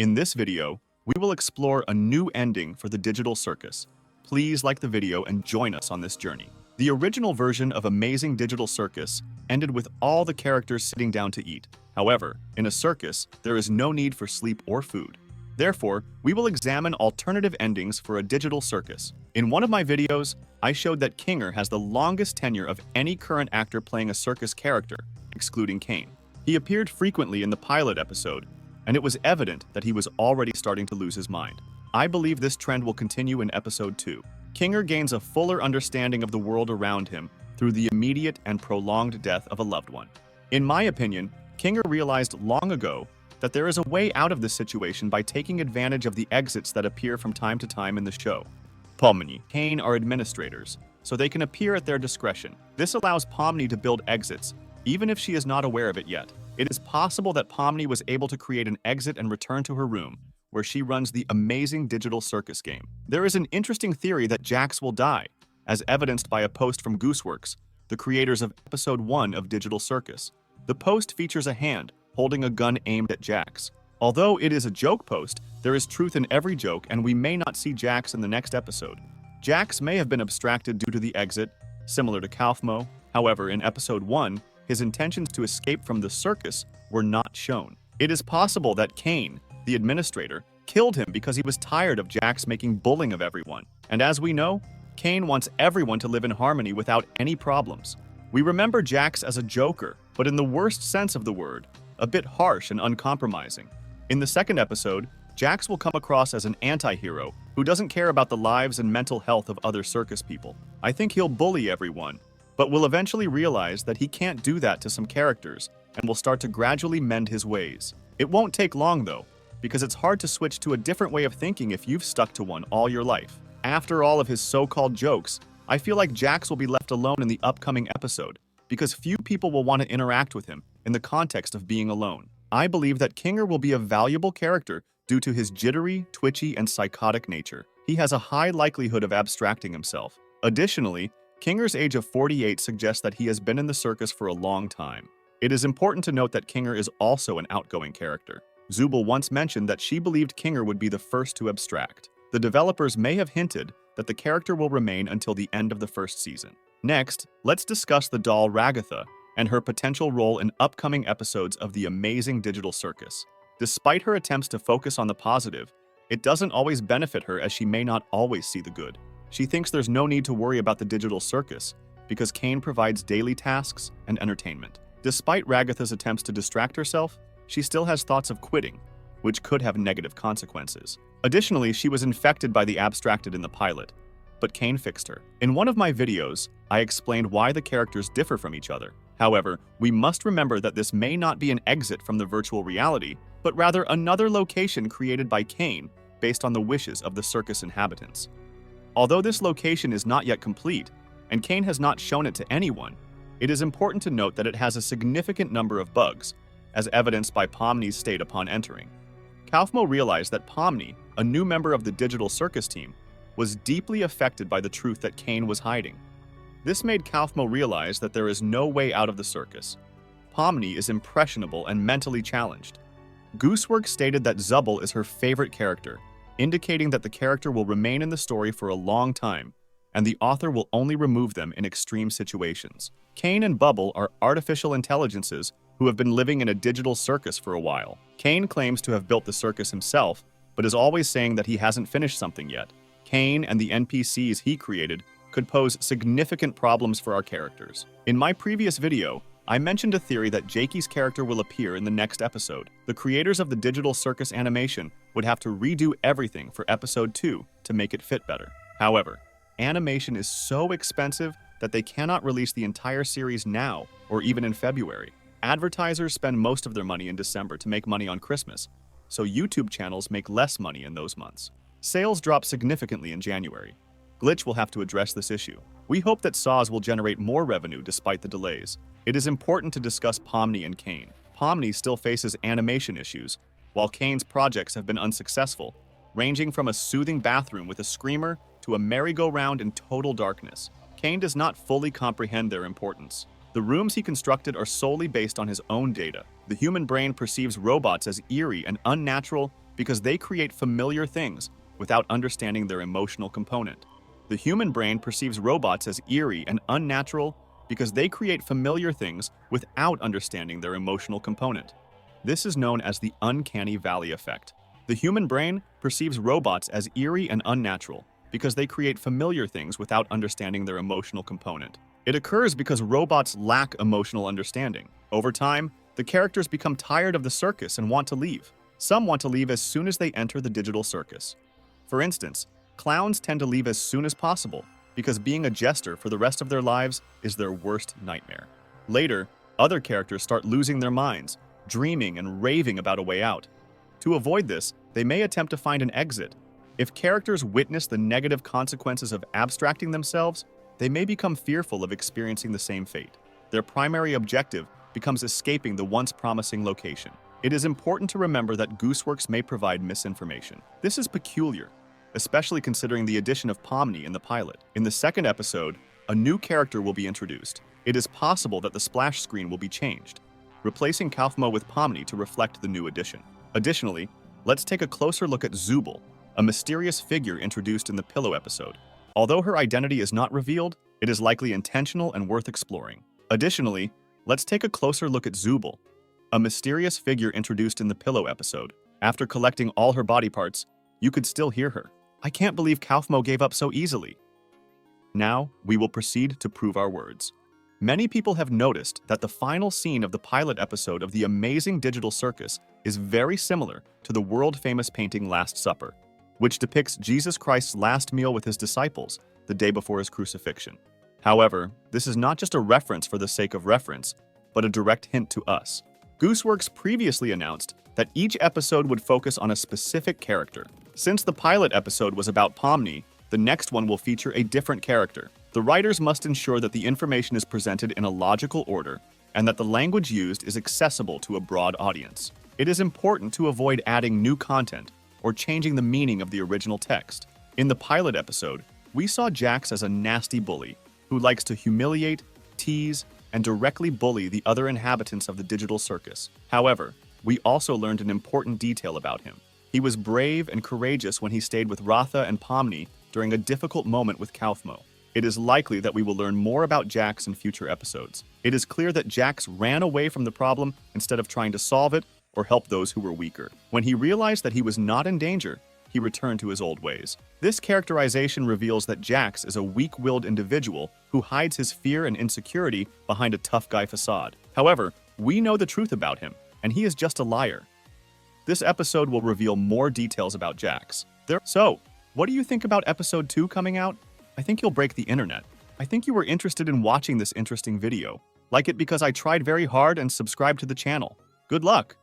In this video, we will explore a new ending for the digital circus. Please like the video and join us on this journey. The original version of Amazing Digital Circus ended with all the characters sitting down to eat. However, in a circus, there is no need for sleep or food. Therefore, we will examine alternative endings for a digital circus. In one of my videos, I showed that Kinger has the longest tenure of any current actor playing a circus character, excluding Kane. He appeared frequently in the pilot episode, and it was evident that he was already starting to lose his mind. I believe this trend will continue in episode 2. Kinger gains a fuller understanding of the world around him through the immediate and prolonged death of a loved one. In my opinion, Kinger realized long ago that there is a way out of this situation by taking advantage of the exits that appear from time to time in the show. Pomni and Kane are administrators, so they can appear at their discretion. This allows Pomni to build exits, even if she is not aware of it yet. It is possible that Pomni was able to create an exit and return to her room, where she runs the Amazing Digital Circus game. There is an interesting theory that Jax will die, as evidenced by a post from Gooseworks, the creators of episode 1 of Digital Circus. The post features a hand holding a gun aimed at Jax. Although it is a joke post, there is truth in every joke, and we may not see Jax in the next episode. Jax may have been abstracted due to the exit, similar to Kaufmo. However, in episode 1, his intentions to escape from the circus were not shown. It is possible that Kane, the administrator, killed him because he was tired of Jax making bullying of everyone. And as we know, Kane wants everyone to live in harmony without any problems. We remember Jax as a joker, but in the worst sense of the word, a bit harsh and uncompromising. In the second episode, Jax will come across as an anti-hero who doesn't care about the lives and mental health of other circus people. I think he'll bully everyone, but will eventually realize that he can't do that to some characters and will start to gradually mend his ways. It won't take long though, because it's hard to switch to a different way of thinking if you've stuck to one all your life. After all of his so-called jokes, I feel like Jax will be left alone in the upcoming episode, because few people will want to interact with him in the context of being alone. I believe that Kinger will be a valuable character due to his jittery, twitchy, and psychotic nature. He has a high likelihood of abstracting himself. Additionally, Kinger's age of 48 suggests that he has been in the circus for a long time. It is important to note that Kinger is also an outgoing character. Zubul once mentioned that she believed Kinger would be the first to abstract. The developers may have hinted that the character will remain until the end of the first season. Next, let's discuss the doll Ragatha and her potential role in upcoming episodes of the Amazing Digital Circus. Despite her attempts to focus on the positive, it doesn't always benefit her, as she may not always see the good. She thinks there's no need to worry about the digital circus because Kane provides daily tasks and entertainment. Despite Ragatha's attempts to distract herself, she still has thoughts of quitting, which could have negative consequences. Additionally, she was infected by the abstracted in the pilot, but Kane fixed her. In one of my videos, I explained why the characters differ from each other. However, we must remember that this may not be an exit from the virtual reality, but rather another location created by Kane based on the wishes of the circus inhabitants. Although this location is not yet complete, and Kane has not shown it to anyone, it is important to note that it has a significant number of bugs, as evidenced by Pomni's state upon entering. Kaufmo realized that Pomni, a new member of the digital circus team, was deeply affected by the truth that Kane was hiding. This made Kaufmo realize that there is no way out of the circus. Pomni is impressionable and mentally challenged. Gooseworks stated that Zubul is her favorite character, indicating that the character will remain in the story for a long time, and the author will only remove them in extreme situations. Kane and Bubble are artificial intelligences who have been living in a digital circus for a while. Kane claims to have built the circus himself, but is always saying that he hasn't finished something yet. Kane and the NPCs he created could pose significant problems for our characters. In my previous video, I mentioned a theory that Jakey's character will appear in the next episode. The creators of the digital circus animation would have to redo everything for episode 2 to make it fit better. However, animation is so expensive that they cannot release the entire series now or even in February. Advertisers spend most of their money in December to make money on Christmas, so YouTube channels make less money in those months. Sales drop significantly in January. Glitch will have to address this issue. We hope that Saws will generate more revenue despite the delays. It is important to discuss Pomni and Kane. Pomni still faces animation issues, while Kane's projects have been unsuccessful, ranging from a soothing bathroom with a screamer to a merry-go-round in total darkness. Kane does not fully comprehend their importance. The rooms he constructed are solely based on his own data. The human brain perceives robots as eerie and unnatural because they create familiar things without understanding their emotional component. The human brain perceives robots as eerie and unnatural because they create familiar things without understanding their emotional component. This is known as the uncanny valley effect. The human brain perceives robots as eerie and unnatural because they create familiar things without understanding their emotional component. It occurs because robots lack emotional understanding. Over time, the characters become tired of the circus and want to leave. Some want to leave as soon as they enter the digital circus. For instance, clowns tend to leave as soon as possible because being a jester for the rest of their lives is their worst nightmare. Later, other characters start losing their minds, dreaming and raving about a way out. To avoid this, they may attempt to find an exit. If characters witness the negative consequences of abstracting themselves, they may become fearful of experiencing the same fate. Their primary objective becomes escaping the once promising location. It is important to remember that Gooseworks may provide misinformation. This is peculiar, especially considering the addition of Pomni in the pilot. In the second episode, a new character will be introduced. It is possible that the splash screen will be changed, replacing Kaufmo with Pomni to reflect the new addition. Additionally, let's take a closer look at Zubul, a mysterious figure introduced in the Pillow episode. Although her identity is not revealed, it is likely intentional and worth exploring. Additionally, let's take a closer look at Zubul, a mysterious figure introduced in the Pillow episode. After collecting all her body parts, you could still hear her. I can't believe Kaufmo gave up so easily. Now, we will proceed to prove our words. Many people have noticed that the final scene of the pilot episode of the amazing digital circus is very similar to the world-famous painting Last Supper, which depicts Jesus Christ's last meal with his disciples the day before his crucifixion. However, this is not just a reference for the sake of reference, but a direct hint to us. Gooseworks previously announced that each episode would focus on a specific character. Since the pilot episode was about Pomni, the next one will feature a different character. The writers must ensure that the information is presented in a logical order and that the language used is accessible to a broad audience. It is important to avoid adding new content or changing the meaning of the original text. In the pilot episode, we saw Jax as a nasty bully who likes to humiliate, tease, and directly bully the other inhabitants of the digital circus. However, we also learned an important detail about him. He was brave and courageous when he stayed with Ratha and Pomni during a difficult moment with Kaufmo. It is likely that we will learn more about Jax in future episodes. It is clear that Jax ran away from the problem instead of trying to solve it or help those who were weaker. When he realized that he was not in danger, he returned to his old ways. This characterization reveals that Jax is a weak-willed individual who hides his fear and insecurity behind a tough guy facade. However, we know the truth about him, and he is just a liar. This episode will reveal more details about Jax. So, what do you think about episode 2 coming out? I think you'll break the internet. I think you were interested in watching this interesting video. Like it because I tried very hard and subscribe to the channel. Good luck!